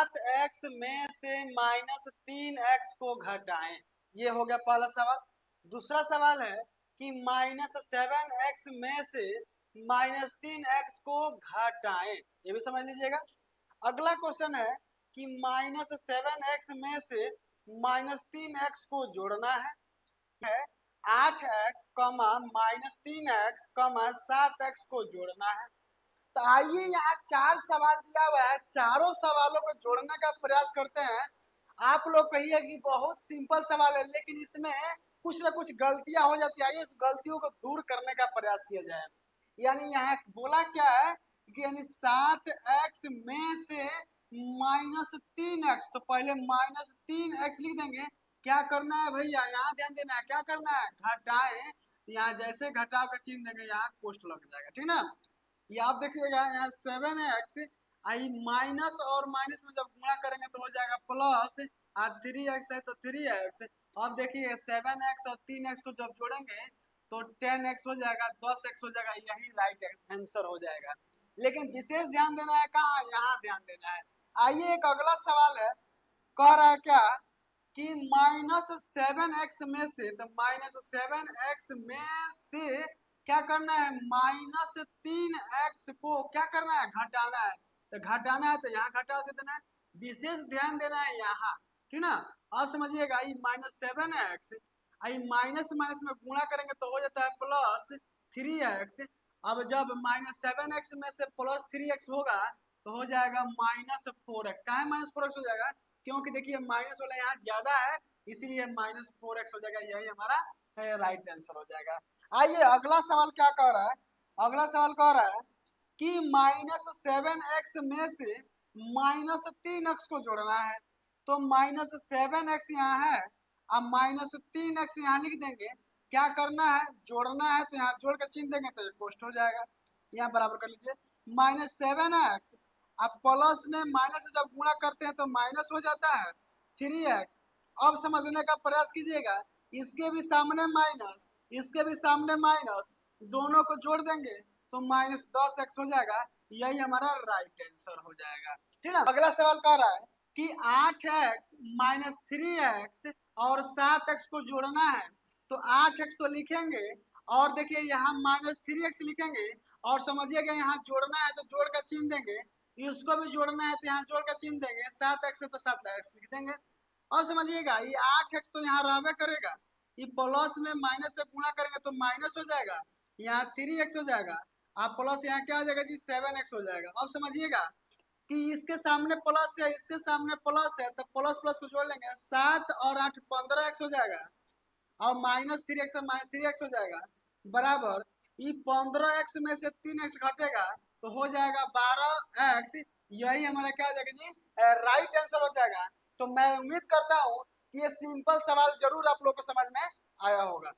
7x में से -3x को घटाएं। ये हो गया पहला सवाल। दूसरा सवाल है कि -7x में से -3x को घटाएं, ये भी समझ लीजिएगा। अगला क्वेश्चन है कि -7x में से -3x को जोड़ना है 8x, -3x, 7x को जोड़ना है। तो आइए यहाँ 4 सवाल दिया हुआ है, चारों सवालों को जोड़ने का प्रयास करते हैं। आप लोग कहिए कि बहुत सिंपल सवाल है, लेकिन इसमें कुछ ना कुछ गलतियां हो जाती है। आइए उस गलतियों को दूर करने का प्रयास किया जाए। यानी यहाँ बोला क्या है कि यानी 7x में से -3x, तो पहले -3x लिख देंगे। क्या करना है भैया, यहाँ ध्यान देना है, क्या करना है, घटाएं। यहाँ जैसे घटाव का चिन्ह देंगे यहाँ पोस्ट लग जाएगा, ठीक ना। ये आप देखिएगा यहाँ 7x आई माइनस और माइनस में जब गुणा करेंगे तो हो जाएगा प्लस, 3x है तो 3x। अब देखिए 7x और 3x को जब जोड़ेंगे तो 10x हो जाएगा, 10x हो जाएगा, यही राइट आंसर हो जाएगा। लेकिन विशेष ध्यान देना है कहाँ, यहाँ ध्यान देना है। आइए एक अगला सवाल है, कह रहा है क्या कि -7x में से, तो -7x में से क्या करना है, -3x को क्या करना है, घटाना है। तो घटाना है तो यहाँ घटा देना है, विशेष ध्यान देना है यहाँ, ठीक ना। अब समझिएगा ये -7x आई माइनस माइनस में गुणा करेंगे तो हो जाता है +3x। अब जब -7x में से +3x होगा तो हो जाएगा -4x। कहा है -4x हो जाएगा, क्योंकि देखिए माइनस वाला यहाँ ज्यादा है, इसीलिए -4x हो जाएगा, यही हमारा राइट आंसर हो जाएगा। आइए अगला सवाल क्या कह रहा है, अगला सवाल कह रहा है कि -7x में से -3x को जोड़ना है। तो -7x यहाँ है, अब -3x यहाँ लिख देंगे। क्या करना है, जोड़ना है, तो यहाँ जोड़ कर चिन्ह देंगे तो पोस्ट हो जाएगा। यहाँ बराबर कर लीजिए, -7x अब प्लस में माइनस से जब गुणा करते हैं तो माइनस हो जाता है 3x। अब समझने का प्रयास कीजिएगा, इसके भी सामने माइनस, इसके भी सामने माइनस, दोनों को जोड़ देंगे तो -10x हो जाएगा, यही हमारा राइट आंसर हो जाएगा, ठीक है। अगला सवाल कह रहा है कि 8x -3x और 7x को जोड़ना है। तो 8x तो लिखेंगे और देखिए यहाँ -3x लिखेंगे, और समझिएगा यहाँ जोड़ना है तो जोड़ का चिन्ह देंगे, इसको भी जोड़ना है तो यहाँ जोड़ का चिन्ह देंगे, 7x है तो 7x लिख देंगे। और समझिएगा ये 8x तो यहाँ रहबे करेगा, ये प्लस में माइनस से गुणा करेंगे तो माइनस हो जाएगा, यहाँ 3x हो जाएगा, आप प्लस यहाँ क्या हो जाएगा जी 7x हो जाएगा। अब समझिएगा कि इसके सामने प्लस है, इसके सामने प्लस है, तो प्लस प्लस को जोड़ लेंगे, 7 और 8 15x हो जाएगा, और -3x तो -3x हो जाएगा, बराबर ये 15x में से 3x घटेगा तो हो जाएगा 12x। यही हमारा क्या हो जाएगा जी, राइट आंसर हो जाएगा। तो मैं उम्मीद करता हूँ कि ये सिंपल सवाल जरूर आप लोग को समझ में आया होगा।